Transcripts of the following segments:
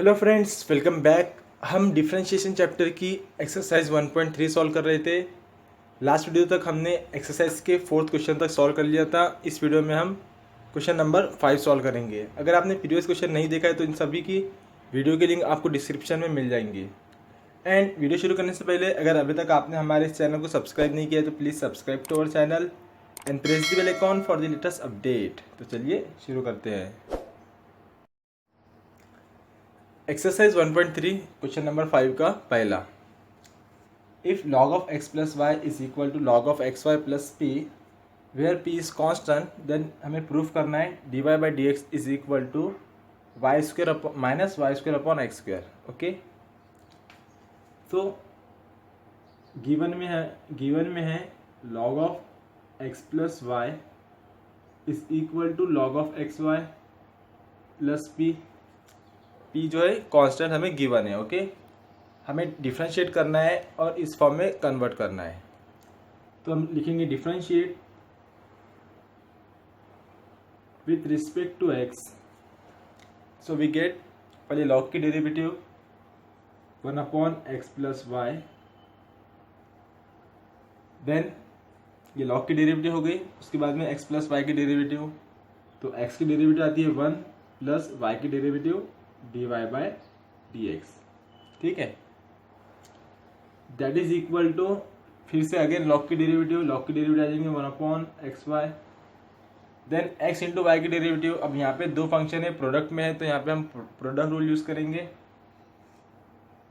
Hello friends, welcome back. हम differentiation chapter की exercise 1.3 solve कर रहे थे। लास्ट वीडियो तक हमने एक्सरसाइज के 4th क्वेश्चन तक सॉल्व कर लिया था। इस वीडियो में हम क्वेश्चन नंबर 5 सॉल्व करेंगे। अगर आपने प्रीवियस क्वेश्चन नहीं देखा है तो इन सभी की वीडियो की लिंक आपको डिस्क्रिप्शन में मिल जाएंगी। एंड वीडियो शुरू करने से पहले अगर अभी तक आपने हमारे इस चैनल को सब्सक्राइब नहीं किया है तो please subscribe to our channel and press the bell icon for the latest update. तो चलिए शुरू करते हैं। एक्सरसाइज 1.3 क्वेश्चन नंबर 5 का पहला, if log of x plus y is equal to log of xy plus p where p is constant, then हमें proof करना है dy by D x is equal to Y square minus Y square upon X square. Okay, तो given में है log of x plus Y is equal to log of X Y plus p। p जो है constant हमें given है। Okay, हमें differentiate करना है और इस फॉर्म में कन्वर्ट करना है। तो हम लिखेंगे differentiate with respect to x। So we get पहले log की derivative 1 upon X plus Y, then ये log की डेरिवेटिव हो गई। उसके बाद में x प्लस वाई की डेरिवेटिव, तो x की डेरिवेटिव आती है 1 प्लस वाई की derivative dy by D X. ठीक है, दैट इज इक्वल टू, फिर से अगेन log की डेरिवेटिव आ जाएंगे 1 upon X Y, then x into Y की डेरिवेटिव। अब यहाँ पे दो फंक्शन है, प्रोडक्ट में है तो यहाँ पे हम प्रोडक्ट रूल यूज करेंगे।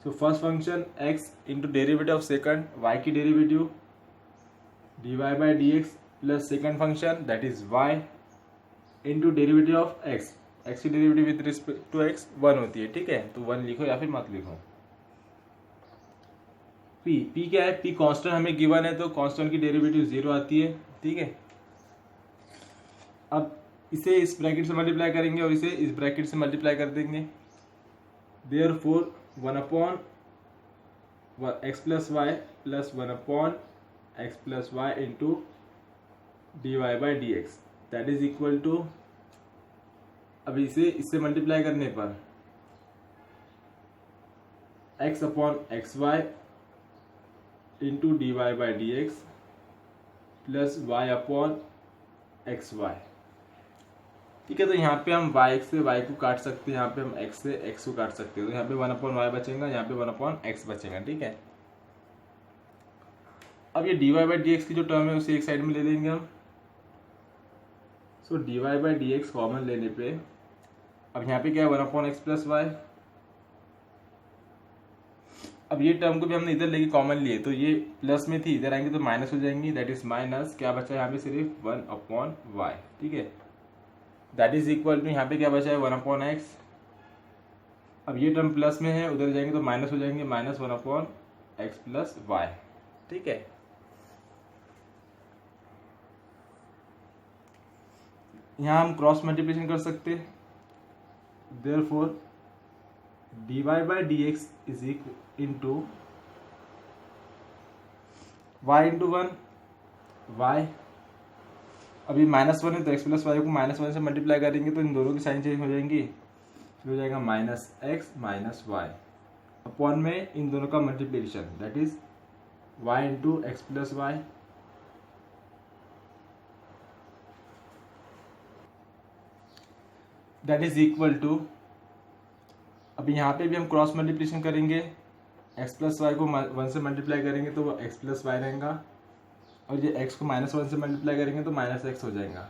So first function x into derivative of second y की derivative dy by D X, plus second function that is y into derivative of x की derivative with respect to x 1 होती है। ठीक है, तो 1 लिखो या फिर मत लिखो। p क्या है, p कांस्टेंट हमें गिवन है तो कांस्टेंट की डेरिवेटिव 0 आती है। ठीक है, अब इसे इस ब्रैकेट से मल्टीप्लाई करेंगे और इसे इस ब्रैकेट से मल्टीप्लाई कर देंगे। Therefore 1 upon X plus Y plus 1 upon X plus Y into D Y by D x that is equal to, अभी इसे इससे मल्टीप्लाई करने पर x upon X Y into D Y by D X plus Y upon X Y. ठीक है, तो यहाँ पे हम y से y को काट सकते हैं, यहाँ पे हम x से x को काट सकते हैं। तो यहाँ पे 1 अपॉन वाई बचेगा, यहाँ पे 1 अपॉन एक्स बचेगा। ठीक है, अब ये dy बाई डी एक्स की जो टर्म है उसे एक साइड में ले लेंगे हम। सो dy by D x common लेने पे अब यहाँ पे क्या है 1 अपॉन एक्स प्लस वाई। अब ये टर्म को भी हमने इधर लेके कॉमन लिए तो ये प्लस में थी, इधर आएंगे तो माइनस हो जाएंगी, दैट इज माइनस क्या बचा है यहाँ पे सिर्फ 1 अपॉन वाई। ठीक है, दैट इज इक्वल टू यहाँ पे क्या बचा है 1 अपॉन एक्स। अब ये टर्म प्लस में है, उधर जाएंगे तो माइनस हो जाएंगे, minus 1 upon X plus Y. ठीक है, यहाँ हम क्रॉस मल्टीप्लिकेशन कर सकते हैं। Therefore dy by D x is equal into Y into 1 Y. अभी -1 है तो x प्लस वाई को -1 से मल्टीप्लाई करेंगे तो इन दोनों की साइन चेंज हो जाएंगी, फिर हो जाएगा minus X minus Y upon में इन दोनों का multiplication that is y into X plus Y. That is equal to, अभी यहाँ पे भी हम क्रॉस मल्टीप्लिकेशन करेंगे, x प्लस वाई को 1 से मल्टीप्लाई करेंगे तो वो x प्लस वाई रहेगा, और ये x को -1 से मल्टीप्लाई करेंगे तो माइनस एक्स हो जाएगा।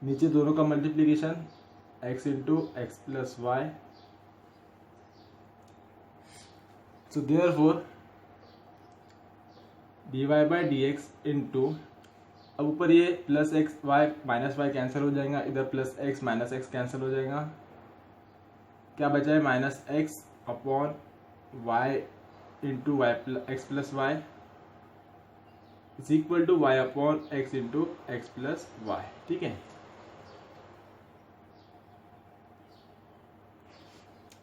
नीचे दोनों का multiplication x into X plus Y. So therefore D Y by D X into, अब ऊपर ये plus X Y minus Y cancel हो जाएगा, इधर plus X minus X cancel हो जाएगा, क्या बचा है minus X upon Y into Y X plus Y is equal to Y upon X into X plus Y. ठीक है,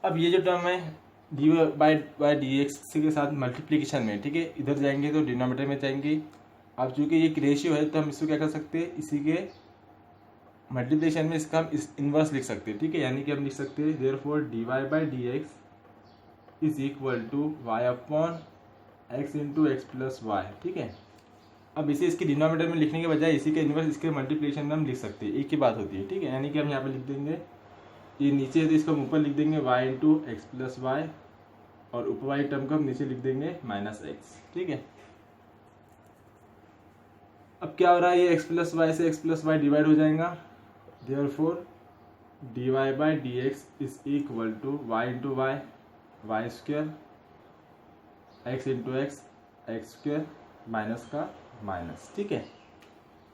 अब ये जो टर्म है डी बाई डी एक्स के साथ मल्टीप्लीकेशन में, ठीक है, इधर जाएंगे तो डिनोमिनेटर में जाएंगे। अब चूंकि ये रेशियो है तो हम इसको क्या कर सकते हैं, इसी के मल्टीप्लिकेशन में इसका हम इस इन्वर्स लिख सकते हैं, ठीक है। यानी कि हम लिख सकते हैं therefore dy by D x is equal to Y upon X into X plus Y, ठीक है। अब इसे इसके डिनोमिनेटर में लिखने के बजाय इसी का इन्वर्स इसके मल्टीप्लिकेशन में हम लिख सकते हैं, एक ही बात होती है, ठीक है। यानी कि हम यहाँ पे लिख देंगे, ये नीचे है तो इसको हम ऊपर लिख देंगे y into X plus Y, और ऊपर वाली टर्म को हम नीचे लिख देंगे माइनस एक्स, ठीक है। अब क्या हो रहा है, ये x प्लस वाई से x प्लस वाई डिवाइड हो जाएगा, therefore dy by D x is equal to Y into Y, Y square, X into X, X square, minus का माइनस, ठीक है।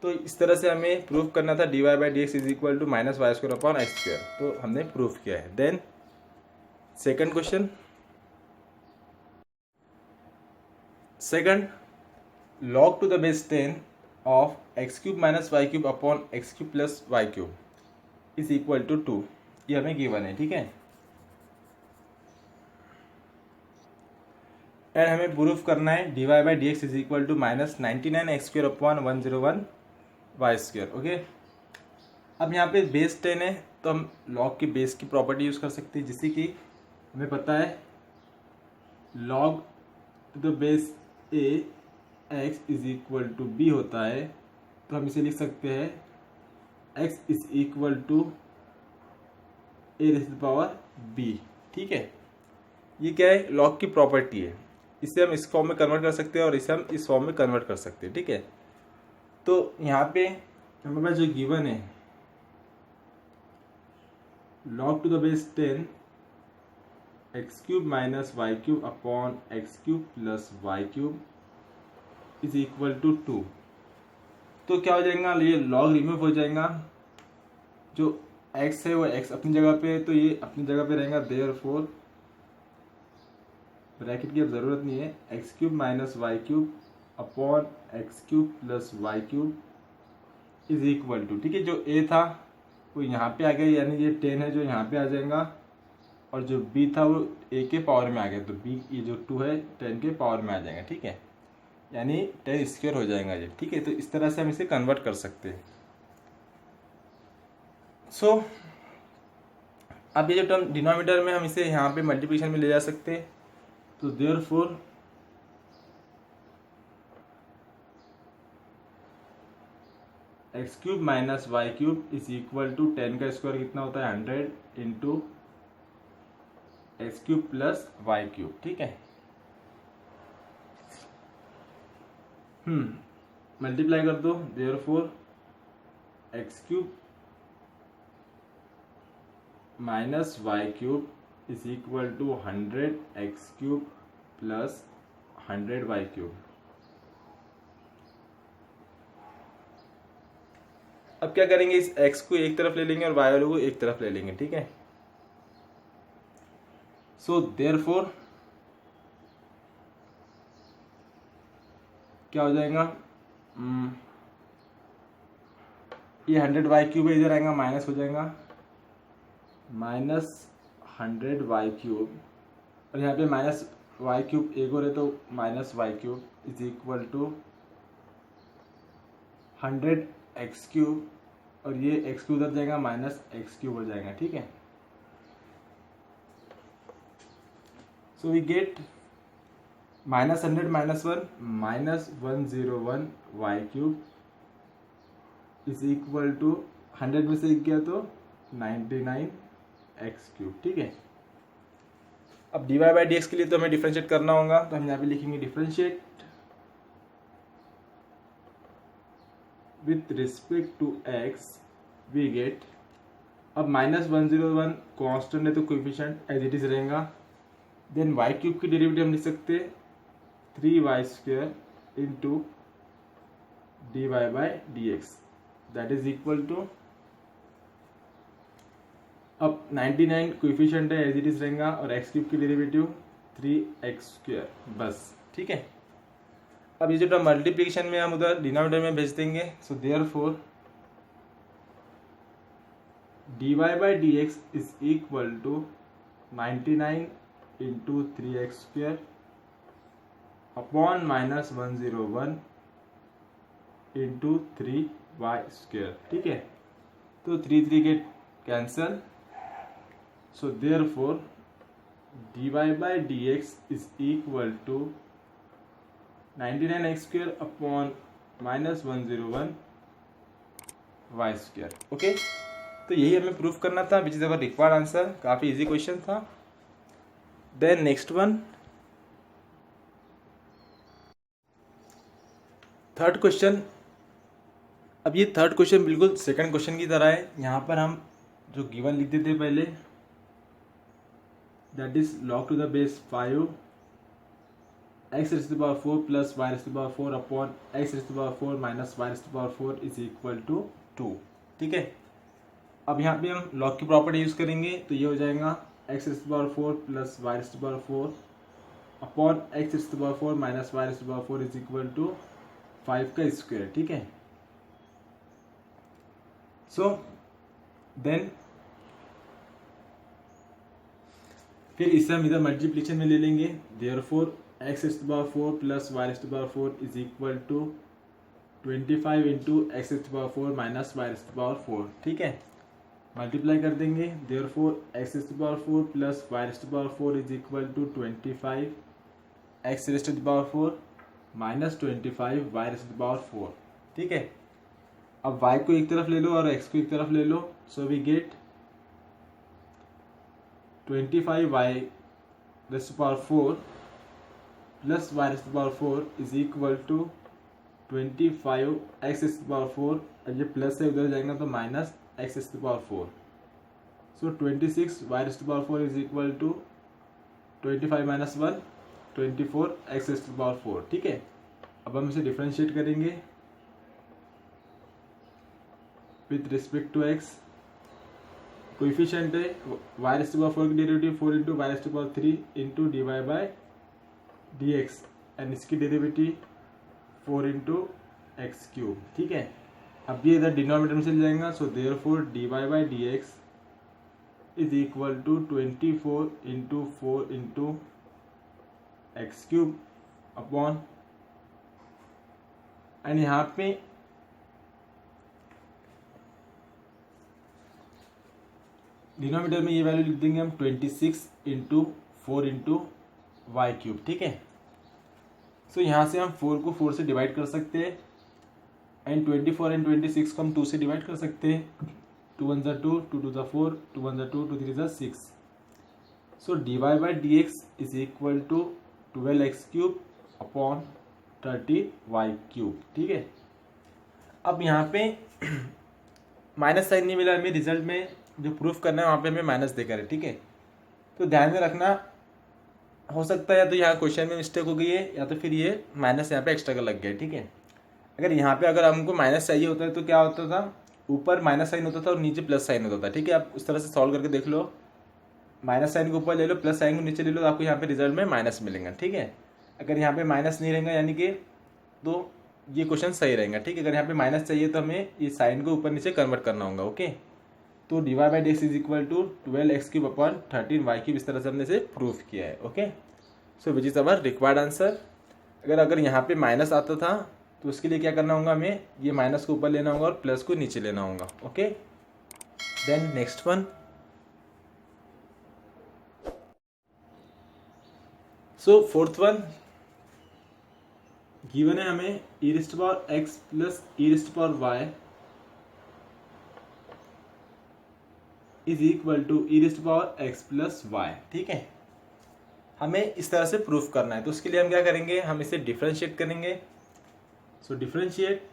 तो इस तरह से हमें प्रूफ करना था dy by D x is equal to minus Y square upon X square, तो हमने प्रूफ किया है। Then second question, second, log to the base 10 of X cube minus Y cube upon x cube plus Y cube is equal to 2, ये हमें given है, ठीक है। And हमें प्रूफ करना है dy by D x is equal to minus 99 x square upon 101 y square, okay. अब यहाँ पे बेस 10 है तो हम log की बेस की प्रॉपर्टी यूज़ कर सकते हैं, जिससे कि हमें पता है log to the base a x is equal to b होता है, तो हम इसे लिख सकते हैं x is equal to a raise to power b, ठीक है। ये क्या है, log की प्रॉपर्टी है, इसे हम इस फॉर्म में कन्वर्ट कर सकते हैं और इसे हम इस फॉर्म में कन्वर्ट कर सकते हैं, ठीक है। तो यहाँ पे हमारे पास जो गिवन है log to the base 10 x cube minus Y cube upon x cube plus Y cube is equal to 2, तो क्या हो जाएगा, ये log रिमूव हो जाएगा, जो x है वो x अपनी जगह पे है तो ये अपनी जगह पे रहेगा, देयरफॉर ब्रैकेट की अब ज़रूरत नहीं है, x cube minus Y cube upon x cube plus Y cube is equal to, ठीक है। जो a था वो यहाँ पे आ गया, यानी ये 10 है जो यहाँ पे आ जाएगा, और जो b था वो a के पावर में आ गया, तो b ये जो 2 है 10 के पावर में आ जाएगा, ठीक है। यानी 10 स्क्वायर हो जाएगा ये, ठीक है। तो इस तरह से हम इसे कन्वर्ट कर सकते हैं। सो अब ये जो टर्म डिनोमिनेटर में हम इसे यहाँ पे मल्टीप्लिकेशन में ले जा सकते हैं, तो therefore x cube minus Y cube is equal to 10 का स्क्वायर कितना होता है 100 into x cube plus Y cube, ठीक है। मल्टीप्लाई कर दो, therefore x cube minus Y cube is equal to 100 x cube plus 100 y cube. अब क्या करेंगे, इस x को एक तरफ ले लेंगे और y वाले को एक तरफ ले लेंगे, ठीक है। सो देयरफॉर क्या हो जाएगा, ये 100 वाई क्यूब इधर आएगा, माइनस हो जाएगा, माइनस 100 वाई क्यूब, और यहाँ पे माइनस वाई क्यूब एक और है तो minus Y cube is equal to 100 x cube, और ये एक्स क्यूब उधर जाएगा, माइनस एक्स क्यूब हो जाएगा, ठीक है। So we get minus 100 minus 1 minus 101 y cube is equal to 100 में से एक गया तो 99 एक्स क्यूब, ठीक है। अब dy बाई डी एक्स के लिए तो हमें डिफ्रेंशिएट करना होगा, तो हम यहाँ पे लिखेंगे differentiate with respect to x we get, अब माइनस 101 कॉन्स्टेंट है तो कोएफिशिएंट एज इट इज रहेगा, देन वाई क्यूब की डेरिवेटिव हम लिख सकते हैं 3y square into dy by D x, that is equal to, अब 99 कोएफिशिएंट है एज इट इज रहेगा, और एक्स क्यूब की डेरिवेटिव 3x स्क्वायर, बस, ठीक है। अब ये जो टर्म मल्टीप्लिकेशन में हम उधर डिनोमिनेटर में भेज देंगे, so therefore dy by D x is equal to 99 into 3x square upon minus 101 into 3y square, ठीक है। तो 3 get cancel. So therefore dy by dx is equal to 99x² upon -101 y². Okay, तो यही हमें proof करना था, which is our required answer. काफ़ी easy question था. Then next one, third question. अब ये थर्ड क्वेश्चन बिल्कुल सेकंड क्वेश्चन की तरह है. यहाँ पर हम जो गिवन लिखते थे पहले, that is log to the base 5 x⁴ plus y⁴ upon x⁴ minus y⁴ is equal to 2. ठीक है, अब यहाँ पे हम log की प्रॉपर्टी यूज करेंगे, तो ये हो जाएगा x⁴ plus y⁴ upon x⁴ minus y⁴ is equal to 5 का स्क्वायर. ठीक है, सो देन फिर इसे हम इधर मल्टीप्लिकेशन में ले लेंगे. Therefore x⁴ plus y⁴ is equal to 25 into x⁴ minus y⁴. ठीक है, मल्टीप्लाई कर देंगे. Therefore x⁴ plus y⁴ is equal to 25 x⁴ minus 25 y⁴. ठीक है, अब y को एक तरफ ले लो और x को एक तरफ ले लो. So we get 25 y⁴ plus y⁴ is equal to 25 x⁴. अब ये प्लस से उधर जाएगा तो minus x⁴. So 26 y⁴ is equal to 25 minus 1 24 x⁴. ठीक है, अब हम इसे डिफ्रेंशिएट करेंगे with respect to x. Coefficient है y⁴ की derivative 4 into y⁴ into dy by dx and इसकी डेरिवेटिव 4 इंटू x³. ठीक है, अब ये इधर डिनोमिनेटर में चल जाएगा. So therefore dy by dx is equal to 24 into 4 into x³ upon, and यहाँ पे डिनोमिनेटर में ये वैल्यू लिख देंगे हम 26 इंटू 4 इंटू y³. ठीक है, सो यहाँ से हम 4 को 4 से डिवाइड कर सकते हैं एंड 24 एंड 26 को हम 2 से डिवाइड कर सकते हैं. 2 1 ज़ा 2, 2 2 ज़ा 4, 2 1 ज़ा 2, 2 3 ज़ा 6. So dy by dx is equal to 12x³ upon 30y³. ठीक है, अब यहाँ पे माइनस साइन नहीं मिला हमें. रिजल्ट में जो प्रूफ करना है वहाँ पे हमें माइनस देकर है. ठीक है, तो ध्यान में रखना, हो सकता है या तो यहाँ क्वेश्चन में मिस्टेक हो गई है या तो फिर ये माइनस यहाँ पे एक्स्ट्रा का लग गया है. ठीक है, अगर यहाँ पे अगर हमको माइनस चाहिए होता है तो क्या होता था, ऊपर माइनस साइन होता था और नीचे प्लस साइन होता था. ठीक है, आप उस तरह से सॉल्व करके देख लो. माइनस साइन को ऊपर ले लो, प्लस साइन को नीचे ले लो, तो आपको यहाँ पे रिजल्ट में माइनस मिलेगा. ठीक है, अगर यहाँ पे माइनस नहीं रहेगा यानी कि तो ये क्वेश्चन सही रहेगा. ठीक है, अगर यहाँ पे माइनस चाहिए तो हमें ये साइन को ऊपर नीचे कन्वर्ट करना होगा. ओके, तो dy by dx is equal to 12x³ upon 13y³. इस तरह से हमने इसे प्रूफ किया है. Okay, so which is our required answer. अगर यहाँ पे माइनस आता था तो उसके लिए क्या करना होगा, हमें ये माइनस को ऊपर लेना होगा और प्लस को नीचे लेना होगा. Okay, then next one. So fourth one given है हमें e⁻x plus e⁻y is equal to e⁻x plus y. ठीक है, हमें इस तरह से प्रूफ करना है. तो उसके लिए हम क्या करेंगे, हम इसे डिफरेंशिएट करेंगे. So differentiate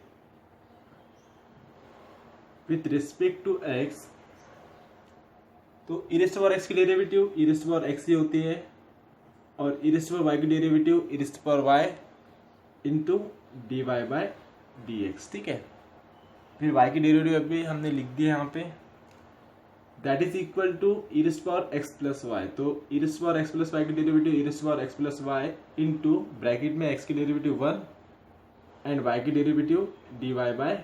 with respect to x. तो e⁻x की डेरिवेटिव e⁻x ही होती है और e⁻y की derivative e⁻y into dy by dx. ठीक है, फिर y की डेरिवेटिव अभी हमने लिख दिया यहाँ पे, that is equal to e⁻x plus y. तो e⁻x प्लस y की derivative e⁻x plus y into bracket में x की डेरिवेटिव 1 एंड y की डेरिवेटिव dy बाई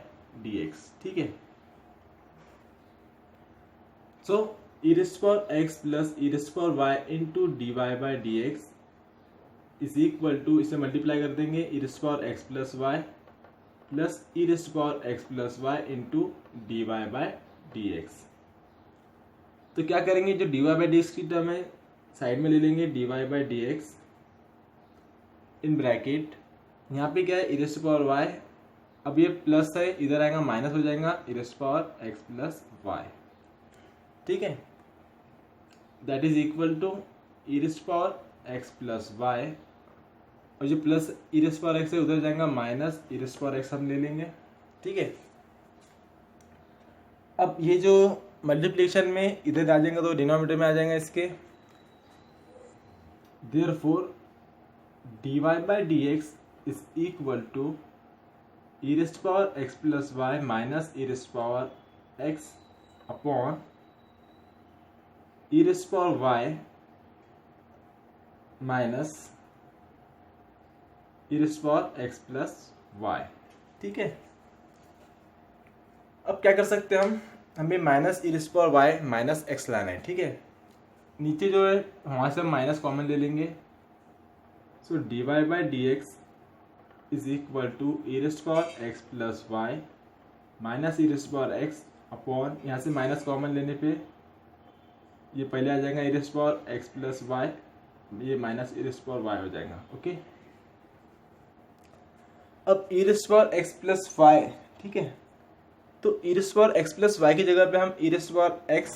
dx. ठीक है, so e⁻x plus e⁻y into dy by dx is equal to, इसे multiply कर देंगे e⁻x plus y plus e⁻x plus y into dy by dx। तो क्या करेंगे, जो dy बाई डी एक्स की टर्म है साइड में ले लेंगे, dy by D x in bracket, यहाँ पे क्या है e टू पावर y, अब ये प्लस है इधर आएगा माइनस हो जाएगा e to power x plus y, ठीक है, that is equal to e to power x plus y, और जो plus e to power x है उधर जाएगा minus e to power x हम ले लेंगे, ठीक है। अब ये जो मल्टीप्लिकेशन में इधर आ जाएगा तो डिनोमिनेटर में आ जाएगा इसके, therefore dy by D x is equal to e to power x plus y minus e to power x upon e to power y minus e to power x plus Y, ठीक है। अब क्या कर सकते हैं हमें minus e to power y minus x लाना है, ठीक है। नीचे जो है वहाँ से हम माइनस कॉमन ले लेंगे, so d Y by D x is equal to e to power x plus y minus e to power x upon, यहाँ से माइनस कॉमन लेने पे ये पहले आ जाएगा e to power x plus y, ये minus e to power y हो जाएगा, ओके। अब e to power x plus Y, ठीक है, तो e to power x plus Y की जगह पे हम e to power x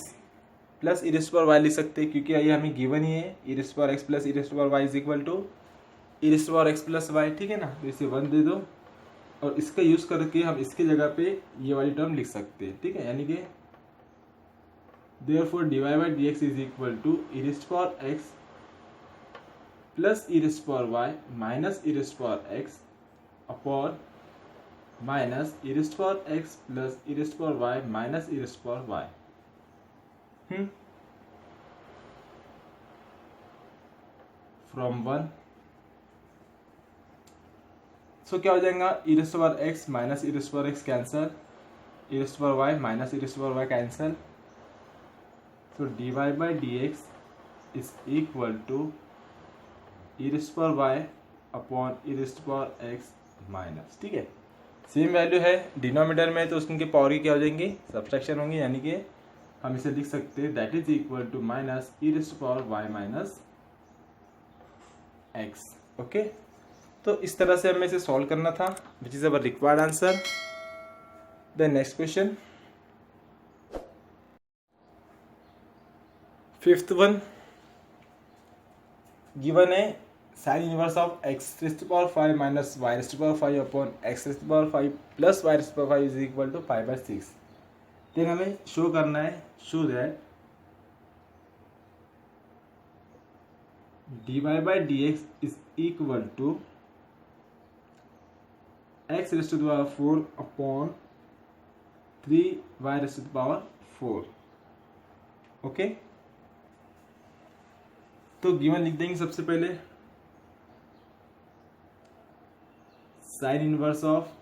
plus e to power y लिख सकते हैं, क्योंकि ये हमें गिवन ही है e to power x plus e to power y is equal to e to power x plus Y, ठीक है ना। तो इसे 1 दे दो और इसका यूज करके हम इसके जगह पे ये वाली टर्म लिख सकते हैं, ठीक है, यानी कि therefore dy by D x is equal to e to power x plus e to power y minus e to power x upon minus e to power x plus e to power y minus e to power y, from 1। सो क्या हो जाएगा, e to power x minus e to power x cancel, e to power y minus e to power y cancel, so d Y by D x is equal to e to power y upon e to power x minus, ठीक है। Same value है denominator में, तो उसके power की क्या हो जाएंगी, सब्सट्रैक्शन होंगी, यानी कि हम इसे लिख सकते हैं that is equal to minus e to power y minus x, okay. तो इस तरह से हमें इसे सॉल्व करना था, which is our required answer. The next question, fifth one given है sine inverse of x raise to power 5 minus y raise to power 5 upon x raise to power 5 plus y raise to power 5 is equal to 5/6। Then हमें show करना है, show that dy by D x is equal to x raise to power 4 upon 3y raise to power 4, okay. तो given लिख देंगे सबसे पहले sine inverse of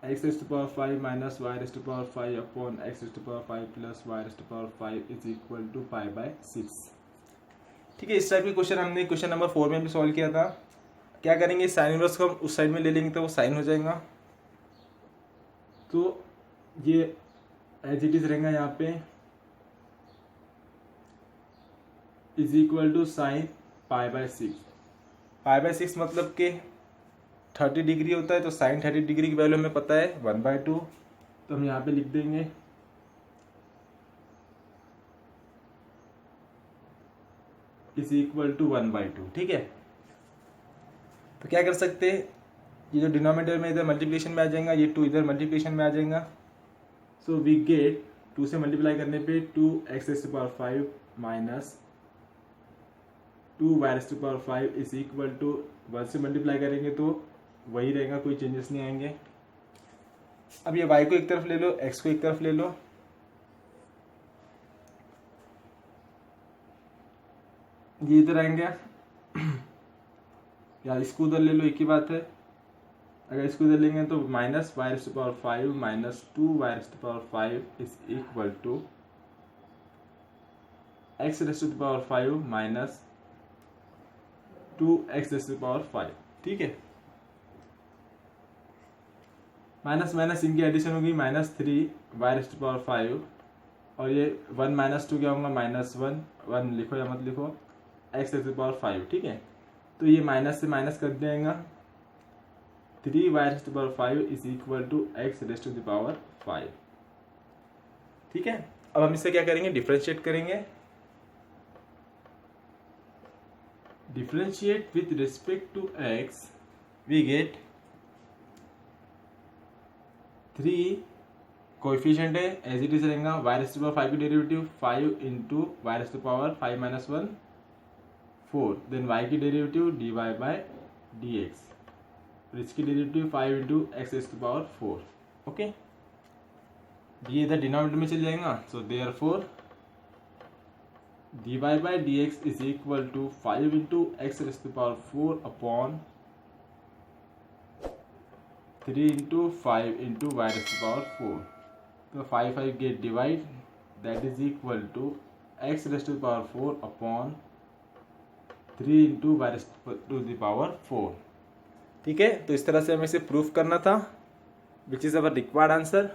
x raise to power 5 minus y raise to power 5 upon x raise to power 5 plus y raise to power 5 is equal to 5/6, ठीक है। इस type के question हमने क्वेश्चन नंबर 4 में भी सॉल्व किया था। क्या करेंगे, साइन इनवर्स को हम उस साइड में ले लेंगे तो वो साइन हो जाएगा, तो ये एज इट इज रहेगा यहाँ पे इज इक्वल टू साइन π/6। π/6 मतलब कि 30 डिग्री होता है, तो साइन 30 डिग्री की वैल्यू हमें पता है 1/2, तो हम यहाँ पे लिख देंगे इज इक्वल टू 1/2, ठीक है। तो क्या कर सकते हैं, ये जो डिनोमिनेटर में इधर मल्टीप्लिकेशन में आ जाएगा, ये 2 इधर मल्टीप्लिकेशन में आ जाएगा, सो वी गेट 2 से मल्टीप्लाई करने पे 2x raise to power 5 minus 2y raise to power 5 is equal to 1 से मल्टीप्लाई करेंगे तो वही रहेगा, कोई चेंजेस नहीं आएंगे। अब ये y को एक तरफ ले लो, x को एक तरफ ले लो, ये इधर आएंगे या इसको उधर ले लो, एक ही बात है। अगर इसको इधर लेंगे तो minus y raise to power 5 minus 2y raise to power 5 is equal to x raise to power 5 minus 2x raise to power 5, ठीक है। माइनस माइनस इनकी एडिशन होगी, minus 3y raise to power 5 और ये 1 माइनस 2 क्या होगा, -1, 1 लिखो या मत लिखो, x raise to the power 5, ठीक है। तो ये माइनस से माइनस कर देगा, 3y raise to the power 5 is equal to x raise to the power 5, ठीक है। अब हम इससे क्या करेंगे, डिफरेंशिएट करेंगे। Differentiate with respect to x, we get 3 coefficient है एज इट इज रहेगा, y raise to the power 5 की derivative 5 into y raise to the power 5 minus 1 4, then y की डेरिवेटिव dy बाय dx, और इसकी derivative 5 into x raise to the power 4, okay. ये इधर denominator में चल जाएगा, so therefore dy by dx is equal to 5 into x raise to the power 4 upon 3 into 5 into y raise to the power 4, तो 5 get divide, that is equal to x raise to the power 4 upon 3 into y raise to the power 4, ठीक है। तो इस तरह से हमें इसे proof करना था, which is our required answer.